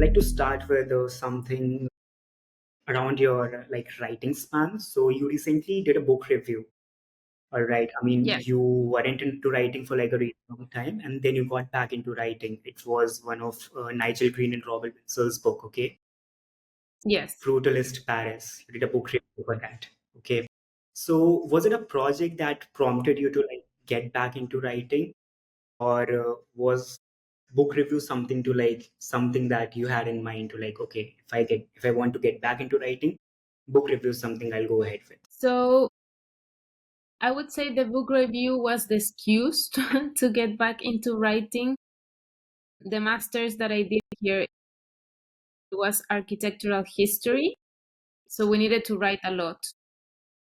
like to start with something around your writing span. So you recently did a book review. All right. I mean, Yes, you weren't into writing for like a really long time, and then you got back into writing. It was one of Nigel Green and Robert Winsel's book. Okay, yes. Brutalist Paris. You did a book review for that. Okay. So was it a project that prompted you to like get back into writing, or was book review something to like something that you had in mind to like, okay, if I want to get back into writing, book review is something I'll go ahead with. So I would say the book review was the excuse to get back into writing. The master's that I did here was architectural history, so we needed to write a lot.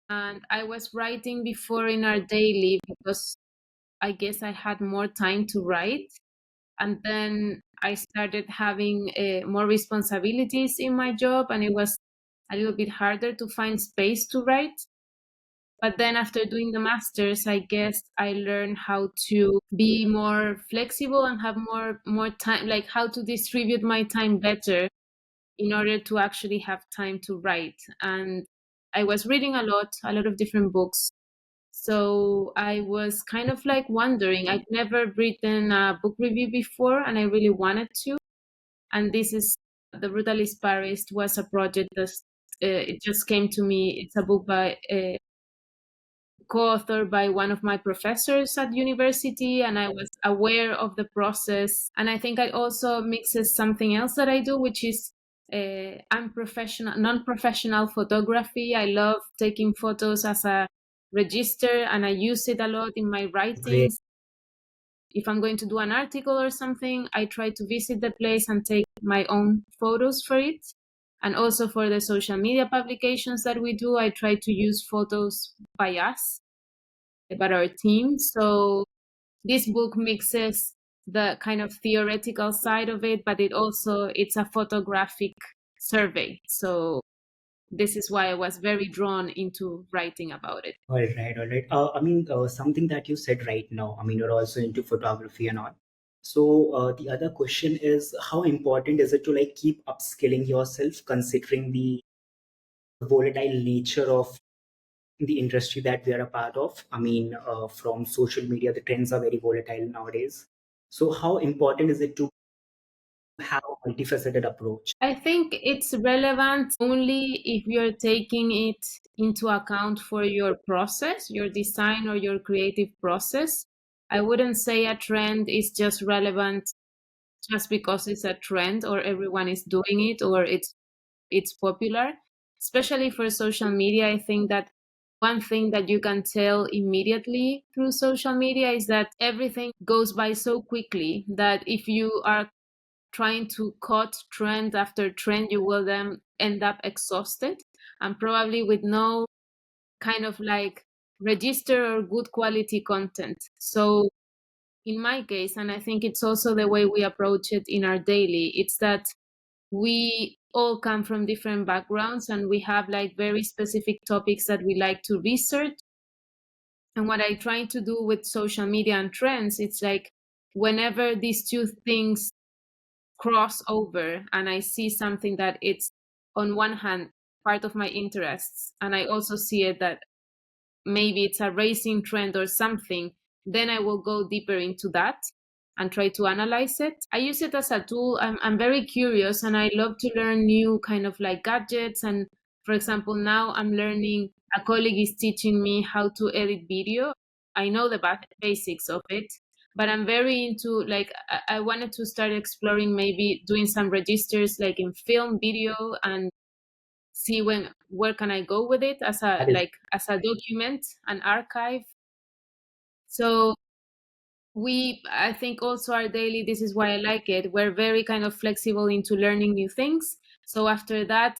And I was writing before in our daily because I guess I had more time to write. And then I started having more responsibilities in my job, and it was a little bit harder to find space to write. But then after doing the masters, I guess I learned how to be more flexible and have more time, like how to distribute my time better in order to actually have time to write. And I was reading a lot of different books. So I was kind of like wondering, I've never written a book review before and I really wanted to. And this is The Brutalist Paris was a project that it just came to me. It's a book by co-authored by one of my professors at university, and I was aware of the process. And I think I also mixes something else that I do, which is unprofessional, non-professional photography. I love taking photos as a register, and I use it a lot in my Great. writings. If I'm going to do an article or something, I try to visit the place and take my own photos for it. And also for the social media publications that we do, I try to use photos by us, about our team. So this book mixes the kind of theoretical side of it, but it's a photographic survey. So this is why I was very drawn into writing about it. All right, all right. I mean, something that you said right now. I mean, you're also into photography and all. So the other question is, how important is it to like keep upskilling yourself, considering the volatile nature of the industry that we are a part of? I mean, from social media, the trends are very volatile nowadays. So how important is it to have a multifaceted approach? I think it's relevant only if you're taking it into account for your process, your design or your creative process. I wouldn't say a trend is just relevant just because it's a trend or everyone is doing it or it's popular. Especially for social media, I think that one thing that you can tell immediately through social media is that everything goes by so quickly that if you are trying to cut trend after trend, you will then end up exhausted and probably with no kind of like register or good quality content. So in my case, and I think it's also the way we approach it in our daily, it's that we all come from different backgrounds and we have like very specific topics that we like to research. And what I try to do with social media and trends, it's like whenever these two things cross over and I see something that it's on one hand part of my interests, and I also see it that maybe it's a racing trend or something, then I will go deeper into that and try to analyze it. I use it as a tool. I'm very curious and I love to learn new kind of like gadgets. And for example, now I'm learning, a colleague is teaching me how to edit video. I know the basics of it, but I'm very into like, I wanted to start exploring maybe doing some registers like in film, video, and see where can I go with it as a That is like as a document, an archive. So I think also our daily, this is why I like it. We're very kind of flexible into learning new things. So after that,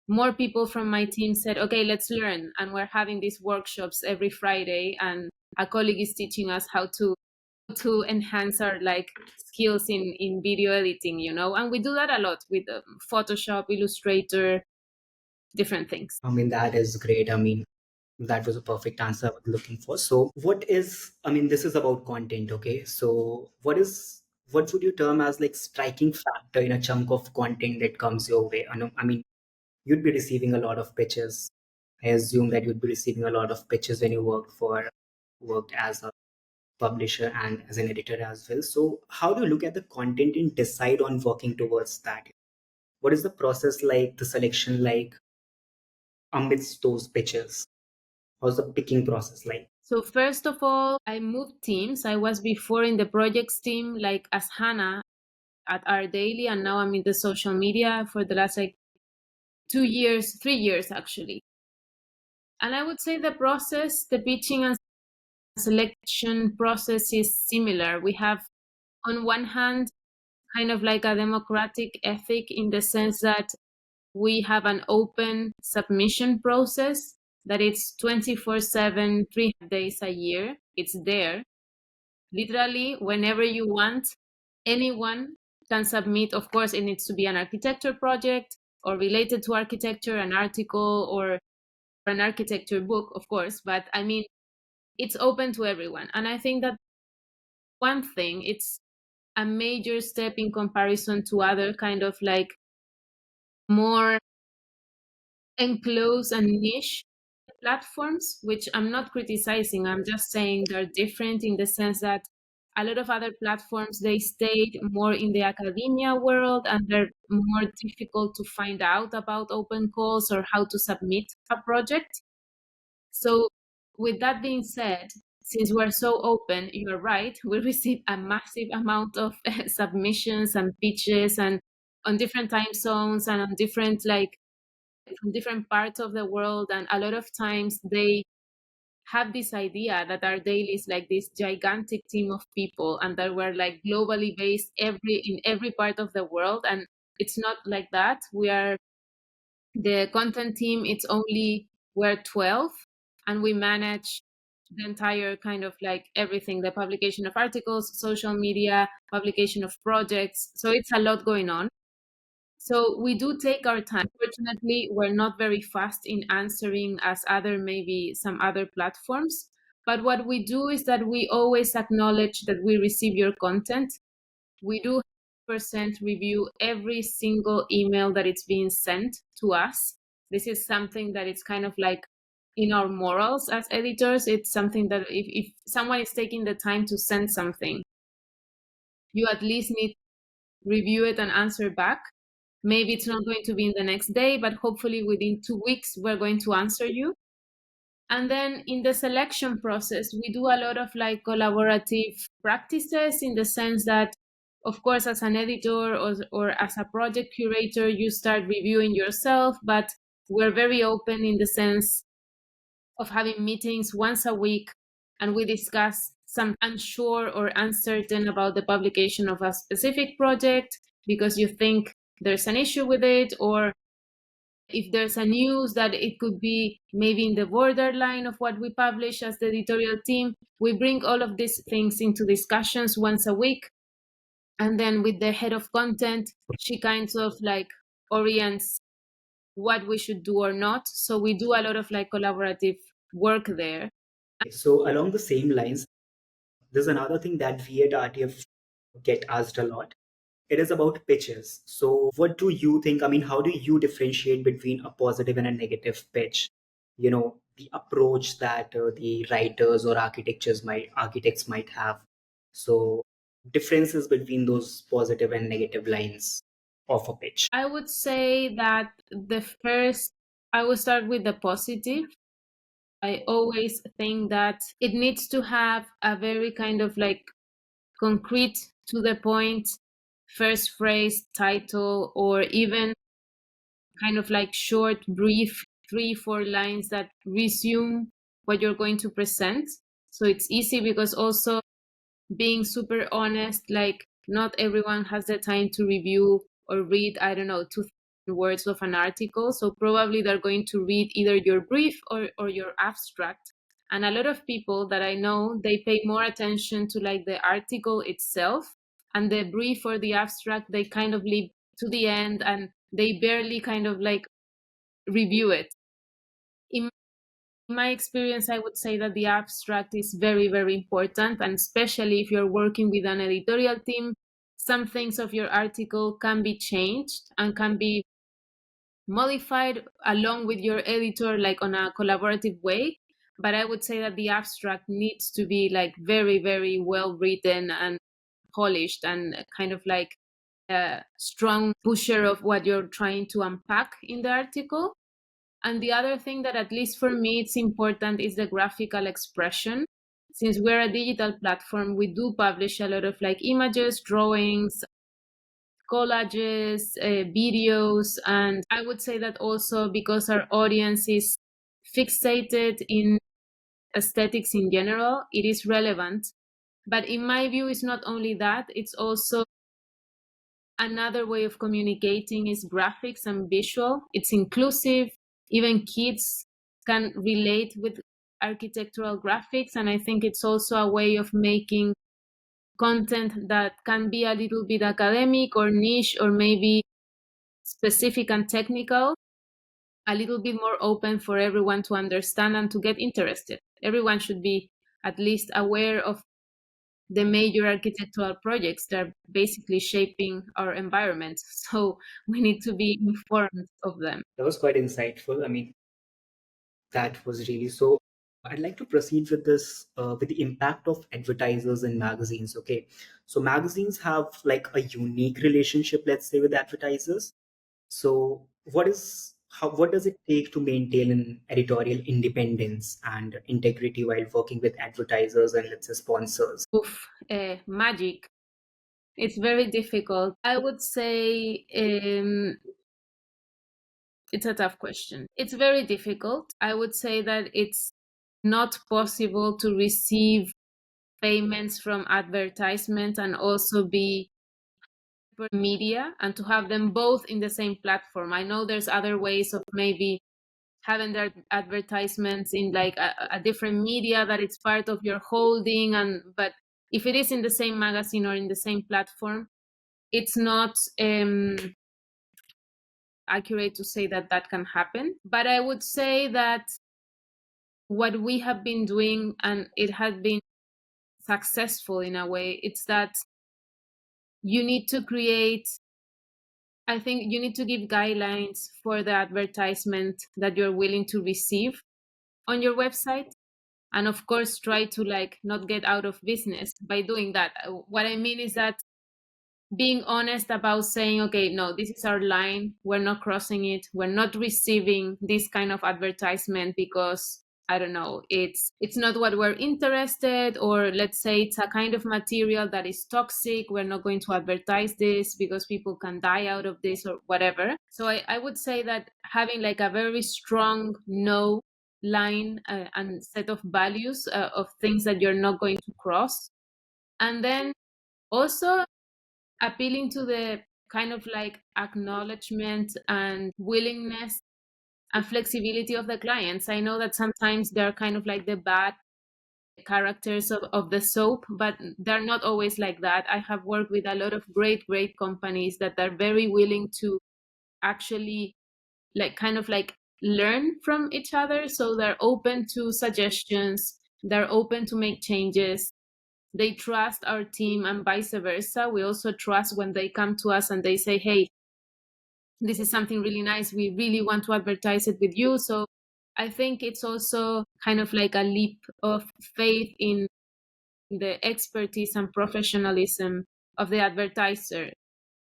more people from my team said, okay, let's learn. And we're having these workshops every Friday, and a colleague is teaching us how to enhance our like skills in video editing, and we do that a lot with Photoshop, Illustrator, different things. I mean, that is great. I mean, that was a perfect answer I was looking for. So, what is, I mean, this is about content, okay? So, what is what would you term as like striking factor in a chunk of content that comes your way? I mean, you'd be receiving a lot of pitches. I assume that you'd be receiving a lot of pitches when you worked as a publisher and as an editor as well. So how do you look at the content and decide on working towards that? What is the process like, the selection like amidst those pitches? How's the picking process like? So first of all, I moved teams. I was before in the projects team, like as Hannah at ArchDaily, and now I'm in the social media for the last like 2 years, 3 years actually. And I would say the process, the pitching and selection process is similar. We have, on one hand, kind of like a democratic ethic in the sense that we have an open submission process that it's 24/7, 300 days a year. It's there. Literally, whenever you want, anyone can submit. Of course, it needs to be an architecture project or related to architecture, an article or an architecture book, of course. But I mean, it's open to everyone. And I think that one thing, it's a major step in comparison to other kind of like more enclosed and niche platforms, which I'm not criticizing. I'm just saying they're different in the sense that a lot of other platforms, they stayed more in the academia world and they're more difficult to find out about open calls or how to submit a project. So with that being said, since we're so open, you're right, we receive a massive amount of submissions and pitches and on different time zones and on different like from different parts of the world, and a lot of times they have this idea that our daily is like this gigantic team of people and that we're like globally based in every part of the world, and it's not like that. We are the content team, it's only we're 12, and we manage the entire kind of like everything, the publication of articles, social media, publication of projects, so it's a lot going on. So we do take our time. Fortunately, we're not very fast in answering as other maybe some other platforms. But what we do is that we always acknowledge that we receive your content. We do percent review every single email that it's being sent to us. This is something that it's kind of like in our morals as editors. It's something that if someone is taking the time to send something, you at least need to review it and answer back. Maybe it's not going to be in the next day, but hopefully within 2 weeks, we're going to answer you. And then in the selection process, we do a lot of like collaborative practices in the sense that, of course, as an editor or as a project curator, you start reviewing yourself, but we're very open in the sense of having meetings once a week and we discuss some unsure or uncertain about the publication of a specific project because you think there's an issue with it, or if there's a news that it could be maybe in the borderline of what we publish as the editorial team, we bring all of these things into discussions once a week. And then with the head of content, she kind of like orients what we should do or not. So we do a lot of like collaborative work there. So along the same lines, there's another thing that we at RTF get asked a lot. It is about pitches. So what do you think? I mean, how do you differentiate between a positive and a negative pitch? The approach that the writers or architects might have. So differences between those positive and negative lines of a pitch. I would say that I will start with the positive. I always think that it needs to have a very kind of like concrete, to the point, first phrase, title, or even kind of like short, brief, 3, 4 lines that resume what you're going to present. So it's easy because also being super honest, like not everyone has the time to review or read, I don't know, 2,000 words of an article. So probably they're going to read either your brief or your abstract. And a lot of people that I know, they pay more attention to like the article itself, and the brief or the abstract, they kind of leave to the end and they barely kind of like review it. In my experience, I would say that the abstract is very, very important. And especially if you're working with an editorial team, some things of your article can be changed and can be modified along with your editor, like on a collaborative way. But I would say that the abstract needs to be like very, very well written and polished and kind of like a strong pusher of what you're trying to unpack in the article. And the other thing that, at least for me, it's important is the graphical expression. Since we're a digital platform, we do publish a lot of like images, drawings, collages, videos. And I would say that also because our audience is fixated in aesthetics in general, it is relevant. But in my view, it's not only that, it's also another way of communicating is graphics and visual. It's inclusive. Even kids can relate with architectural graphics. And I think it's also a way of making content that can be a little bit academic or niche or maybe specific and technical, a little bit more open for everyone to understand and to get interested. Everyone should be at least aware of the major architectural projects that are basically shaping our environment. So we need to be informed of them. That was quite insightful. I mean, that was really so. I'd like to proceed with this with the impact of advertisers and magazines. Okay, so magazines have like a unique relationship, let's say, with advertisers. So, what does it take to maintain an editorial independence and integrity while working with advertisers and let's say sponsors? Oof, magic. It's very difficult. I would say it's a tough question. It's very difficult. I would say that it's not possible to receive payments from advertisements and also be media and to have them both in the same platform. I know there's other ways of maybe having their advertisements in like a different media that it's part of your holding, and but if it is in the same magazine or in the same platform, it's not accurate to say that that can happen. But I would say that what we have been doing, and it has been successful in a way, it's that you need to create, I think you need to give guidelines for the advertisement that you're willing to receive on your website. And of course, try to like not get out of business by doing that. What I mean is that being honest about saying, okay, no, this is our line, we're not crossing it, we're not receiving this kind of advertisement because I don't know, it's not what we're interested, or let's say it's a kind of material that is toxic, we're not going to advertise this because people can die out of this or whatever. So I would say that having like a very strong no line and set of values of things that you're not going to cross, and then also appealing to the kind of like acknowledgement and willingness and flexibility of the clients. I know that sometimes they're kind of like the bad characters of the soap, but they're not always like that. I have worked with a lot of great companies that are very willing to actually like kind of like learn from each other. So they're open to suggestions, they're open to make changes, they trust our team, and vice versa. We also trust when they come to us and they say, hey, this is something really nice, we really want to advertise it with you. So I think it's also kind of like a leap of faith in the expertise and professionalism of the advertiser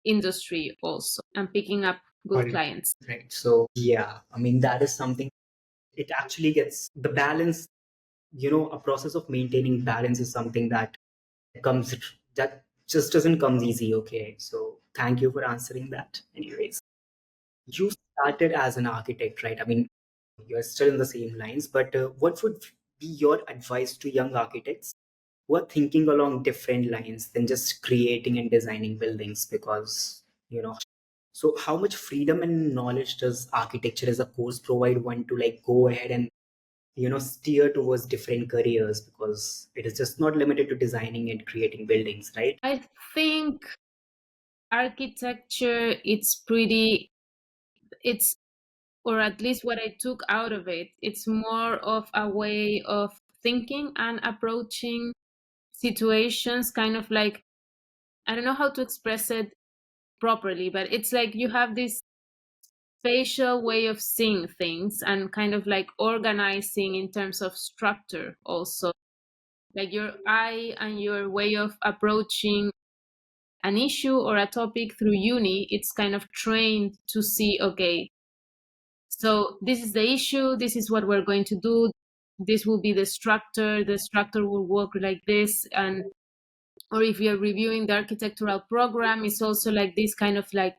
industry also, and picking up good Right. clients. Right. So, yeah, I mean, that is something, it actually gets the balance, a process of maintaining balance is something comes, that just doesn't come easy. Okay. So, thank you for answering that. Anyways, you started as an architect, right? I mean, you're still in the same lines, but what would be your advice to young architects who are thinking along different lines than just creating and designing buildings? Because, so how much freedom and knowledge does architecture as a course provide one to like go ahead and, steer towards different careers? Because it is just not limited to designing and creating buildings, right? I think architecture, it's or at least what I took out of it, it's more of a way of thinking and approaching situations, kind of like I don't know how to express it properly, but it's like you have this spatial way of seeing things and kind of like organizing in terms of structure also. Like your eye and your way of approaching an issue or a topic through uni, it's kind of trained to see, okay, so this is the issue, this is what we're going to do, this will be the structure will work like this. And or if you're reviewing the architectural program, it's also like this kind of like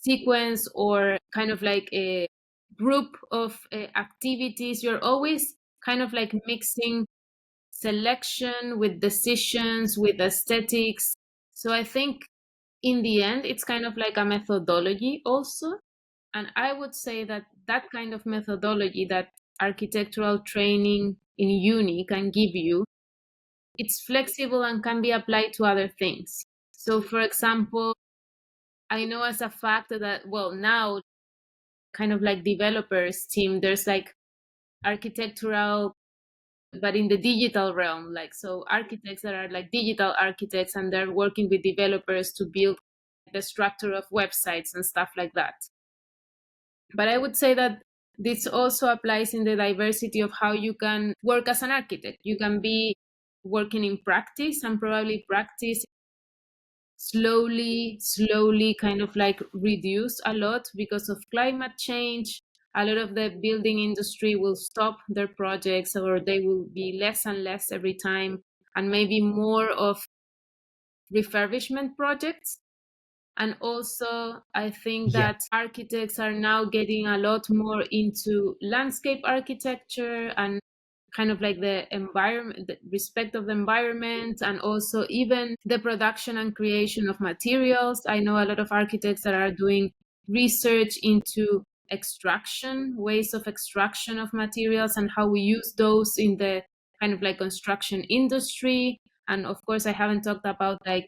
sequence or kind of like a group of activities. You're always kind of like mixing selection with decisions with aesthetics. So I think in the end it's kind of like a methodology also. And I would say that that kind of methodology that architectural training in uni can give you, it's flexible and can be applied to other things. So, for example, I know as a fact that, well, now kind of like developers team, there's like architectural, but in the digital realm, like, so architects that are like digital architects and they're working with developers to build the structure of websites and stuff like that. But I would say that this also applies in the diversity of how you can work as an architect. You can be working in practice and probably practice slowly kind of like reduce a lot because of climate change. A lot of the building industry will stop their projects or they will be less and less every time, and maybe more of refurbishment projects. And also, I think Yeah, that architects are now getting a lot more into landscape architecture and kind of like the environment, the respect of the environment, and also even the production and creation of materials. I know a lot of architects that are doing research into extraction, ways of extraction of materials, and how we use those in the kind of like construction industry. And of course, I haven't talked about like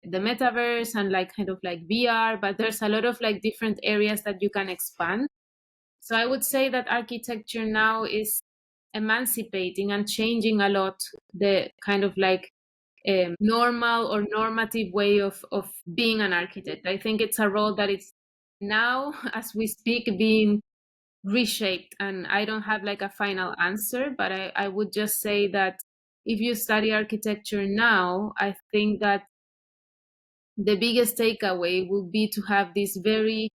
the metaverse and like kind of like VR, but there's a lot of like different areas that you can expand. So I would say that architecture now is emancipating and changing a lot the kind of like normal or normative way of being an architect. I think it's a role that is now, as we speak, being reshaped. And I don't have like a final answer, but I would just say that if you study architecture now, I think that the biggest takeaway will be to have this very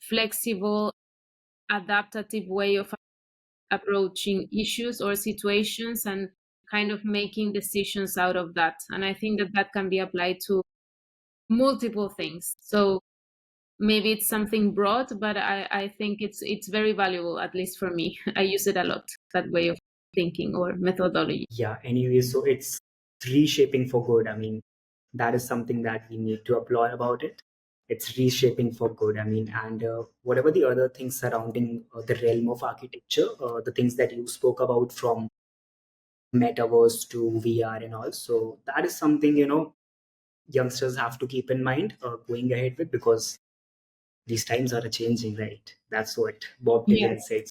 flexible, adaptive way of approaching issues or situations and kind of making decisions out of that. And I think that that can be applied to multiple things. So maybe it's something broad, but I think it's very valuable, at least for me. I use it a lot, that way of thinking or methodology. yeah. Anyway, so it's reshaping for good. I mean, that is something that we need to applaud about it. It's reshaping for good. I mean, and whatever the other things surrounding the realm of architecture, the things that you spoke about from metaverse to VR and all. So that is something, youngsters have to keep in mind going ahead with, because these times are changing, right? That's what Bob Yeah, Dylan said.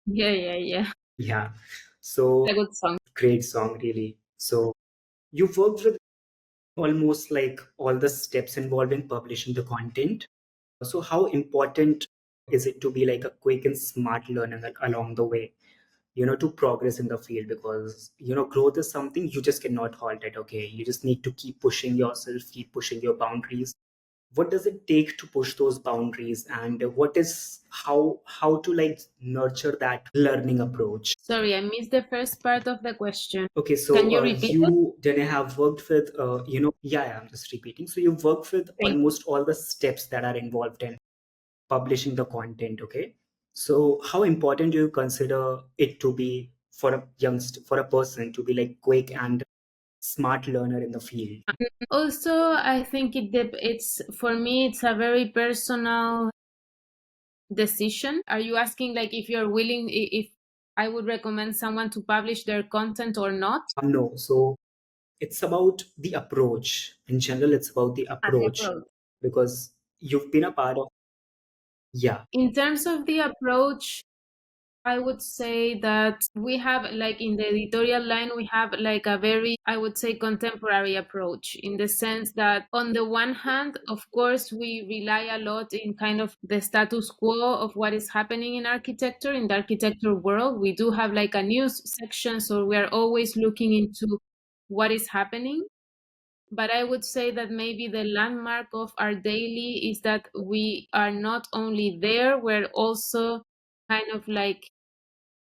yeah. Yeah. A So good song. great song, really. So you've worked with almost like all the steps involved in publishing the content. So how important is it to be like a quick and smart learner like, along the way, to progress in the field? Because, growth is something you just cannot halt it. Okay. You just need to keep pushing yourself, keep pushing your boundaries. What does it take to push those boundaries, and what is how to like nurture that learning approach? Sorry, I missed the first part of the question. Okay, Can so you repeat it? you then have worked with yeah, I'm just repeating. So you've worked with Thank almost all the steps that are involved in publishing the content. Okay, so how important do you consider it to be for a for a person to be like quick and smart learner in the field? you. Also, I think it's for me, it's a very personal decision. Are you asking like if you're willing, if I would recommend someone to publish their content or not? No, so it's about the approach in general. It's about the At the approach, approach. because you've been a part of. Yeah. In terms of the approach, I would say that we have, like, in the editorial line, we have like a very, I would say, contemporary approach, in the sense that on the one hand, of course, we rely a lot in kind of the status quo of what is happening in architecture, in the architecture world. We do have like a news section, so we are always looking into what is happening. But I would say that maybe the landmark of our daily is that we are not only there, we're also kind of like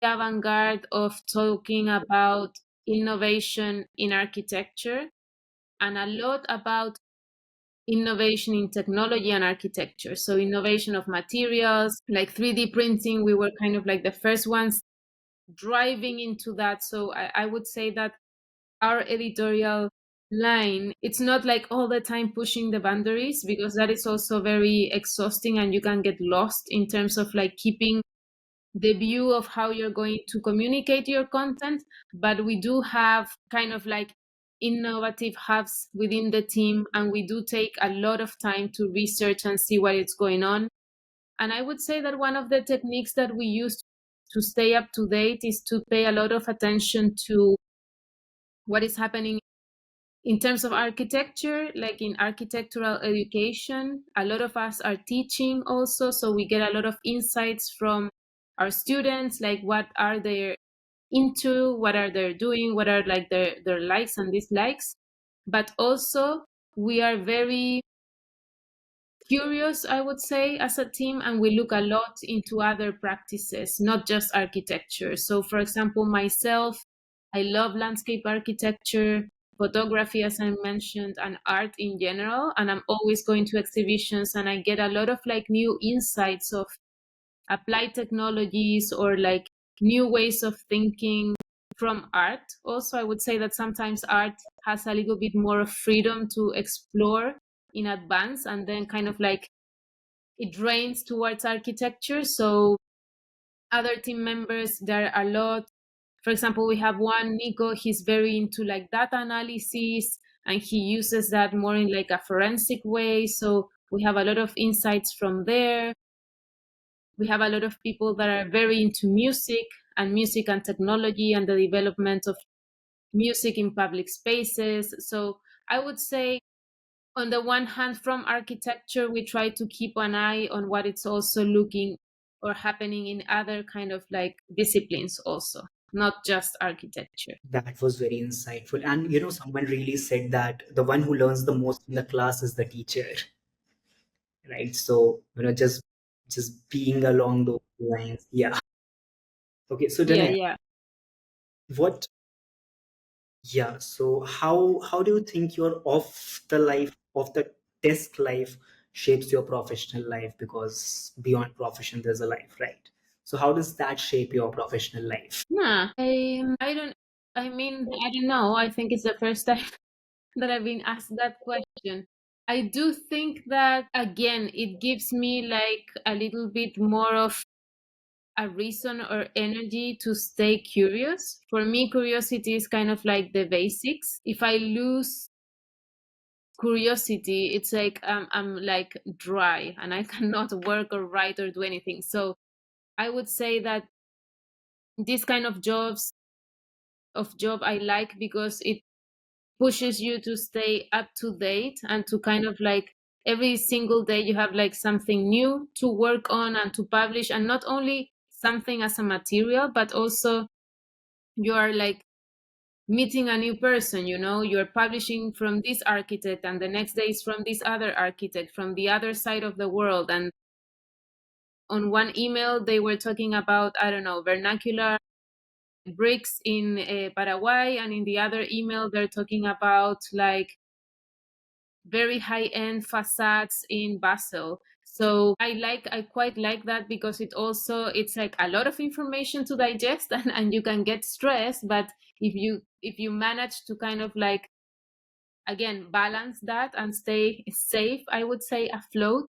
avant-garde of talking about innovation in architecture, and a lot about innovation in technology and architecture. So innovation of materials, like 3D printing, we were kind of like the first ones driving into that. So I would say that our editorial line, it's not like all the time pushing the boundaries, because that is also very exhausting and you can get lost in terms of like keeping the view of how you're going to communicate your content. But we do have kind of like innovative hubs within the team, and we do take a lot of time to research and see what is going on. And I would say that one of the techniques that we use to stay up to date is to pay a lot of attention to what is happening in terms of architecture, like in architectural education. A lot of us are teaching also, so we get a lot of insights from our students, like what are they into, what are they doing, what are like their likes and dislikes. But also we are very curious, I would say, as a team, and we look a lot into other practices, not just architecture. So, for example, myself, I love landscape architecture, photography, as I mentioned, and art in general. And I'm always going to exhibitions, and I get a lot of like new insights of applied technologies or like new ways of thinking from art. Also, I would say that sometimes art has a little bit more of freedom to explore in advance, and then kind of like it drains towards architecture. So other team members, there are a lot. For example, we have one, Nico, he's very into like data analysis, and he uses that more in like a forensic way. So we have a lot of insights from there. We have a lot of people that are very into music and technology and the development of music in public spaces. So I would say, on the one hand, from architecture, we try to keep an eye on what it's also looking or happening in other kind of like disciplines also, not just architecture. That was very insightful. And someone really said that the one who learns the most in the class is the teacher, right? So, just being along those lines. Yeah. Okay. So, Yeah, Danae, yeah. what? Yeah. So, how do you think your off the desk life shapes your professional life? Because beyond profession, there's a life, right? So, how does that shape your professional life? Nah, I don't, I mean, I don't know. I think it's the first time that I've been asked that question. I do think that, again, it gives me like a little bit more of a reason or energy to stay curious. For me, curiosity is kind of like the basics. If I lose curiosity, it's like I'm like dry and I cannot work or write or do anything. So I would say that this kind of job I like, because it pushes you to stay up to date and to kind of like every single day you have like something new to work on and to publish, and not only something as a material, but also you are like meeting a new person. You're publishing from this architect, and the next day is from this other architect from the other side of the world. And on one email they were talking about, I don't know, vernacular bricks in Paraguay, and in the other email they're talking about like very high end facades in Basel. So I quite like that, because it's like a lot of information to digest, and you can get stressed. But if you manage to kind of like, again, balance that and stay safe, I would say, afloat,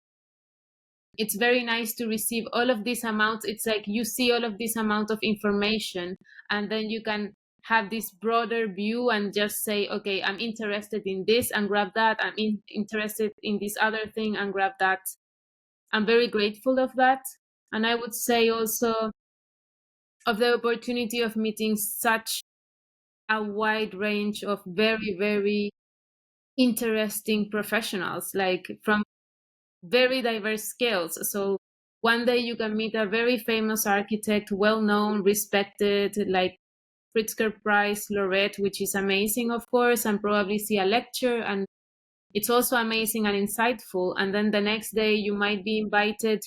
it's very nice to receive all of these amounts. It's like you see all of this amount of information, and then you can have this broader view and just say, okay, I'm interested in this and grab that. Interested in this other thing and grab that. I'm very grateful of that. And I would say also, of the opportunity of meeting such a wide range of very, very interesting professionals, like from very diverse skills. So one day you can meet a very famous architect, well known, respected, like Pritzker Prize laureate, which is amazing, of course, and probably see a lecture, and it's also amazing and insightful. And then the next day you might be invited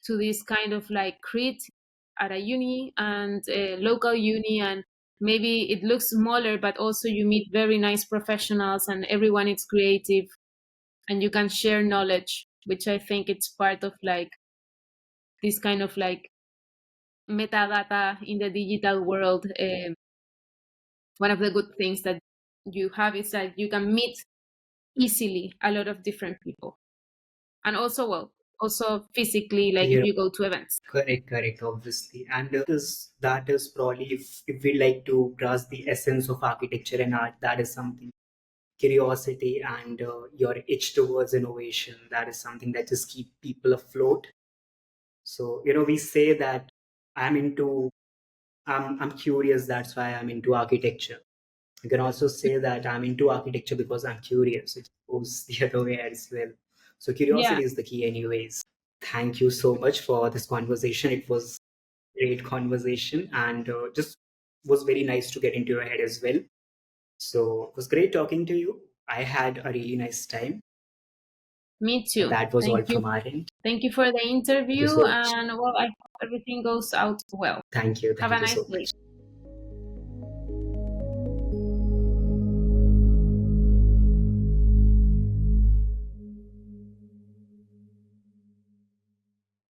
to this kind of like crit at a uni and a local uni, and maybe it looks smaller, but also you meet very nice professionals and everyone is creative and you can share knowledge, which I think it's part of like this kind of like metadata in the digital world. One of the good things that you have is that you can meet easily a lot of different people, and also, well, also physically, like if Yeah, you go to events. correct, obviously. And that is probably, if we like to grasp the essence of architecture and art, that is something, curiosity and your itch towards innovation, that is something that just keep people afloat. So, we say that I'm into, I'm curious, that's why I'm into architecture. You can also say that I'm into architecture because I'm curious. It goes the other way as well. So Yeah, curiosity is the key anyways. Thank you so much for this conversation. It was great conversation, and just was very nice to get into your head as well. So it was great talking to you. I had a really nice time. me too. That was Thank all you. from our end. Thank you for the Thank you interview, so much. and well, I hope everything goes out well. Thank you. Have Thank a you nice so day. much.